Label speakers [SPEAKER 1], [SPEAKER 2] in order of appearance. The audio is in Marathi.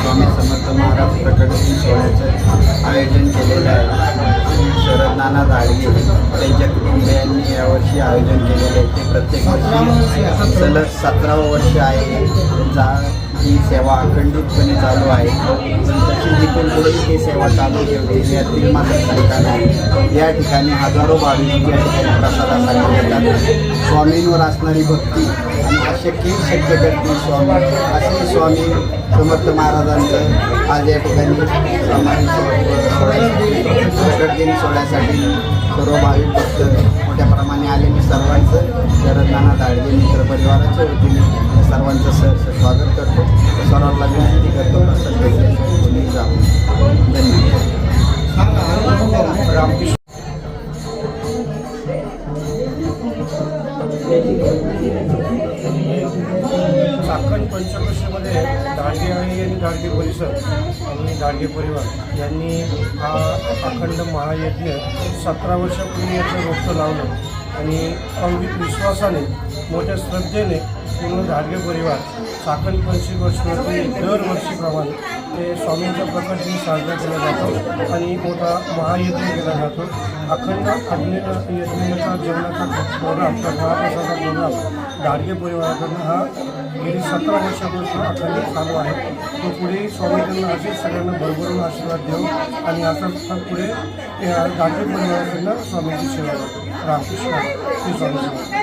[SPEAKER 1] स्वामी समर्थ महाराज प्रकट दिन सोहळ्याचं आयोजन केलेलं आहे. शरद नाना धाडगे त्यांच्या कुटुंबियांनी यावर्षी आयोजन केलेलं आहे. ते प्रत्येक वर्षी सलग 17वं वर्ष आहे ही सेवा अखंडितपणे चालू आहे. पण तशी देखील पुढे ही सेवा चालू ठेवली यातील मात्र शंका नाही. या ठिकाणी हजारो भाविक या ठिकाणी प्रसादासाठी येतात. स्वामींवर असणारी भक्ती आणि अशक्य शक्य करते स्वामी असे स्वामी समर्थ महाराजांचं आज या ठिकाणी सामान्य प्रकट दिन सोहळ्यासाठी सर्व भाविक भक्त मोठ्या प्रमाणे आलेले सर्वांचं शरद नाना धाडगे मित्र परिवाराच्या वतीने सर्वांचं स्वागत करतो. सर्वांना विनंती करतो कोणी जाऊ. धन्यवाद. रामकृष्ण.
[SPEAKER 2] चाकण पंचक्रोशीमध्ये धाडगे आणि धाडगे परिसर आणि धाडगे परिवार यांनी हा अखंड महायज्ञ 17 वर्षापूर्वी याचं रोपटं लावलं आणि अवित विश्वासाने मोठ्या श्रद्धेने पूर्ण धाडगे परिवार चाकण पंचक्रोशीमध्ये दरवर्षीप्रमाणे ते स्वामींचा प्रकट दिन साजरा केला जातो आणि मोठा महायज्ञ केला जातो. अखंड यज्ञाचा जेवणाचा प्रोग्राम महाप्रसादाचा प्रोग्राम धाडगे परिवाराकडून हा गेली 17 वर्षापासून अखंडित चालू आहे. तो पुढे स्वामींकडून असेच सगळ्यांना भरभरून आशीर्वाद देऊ आणि असं पुढे धाडगे परिवाराकडून स्वामींची सेवा करतो. रामकृष्ण श्री स्वामी.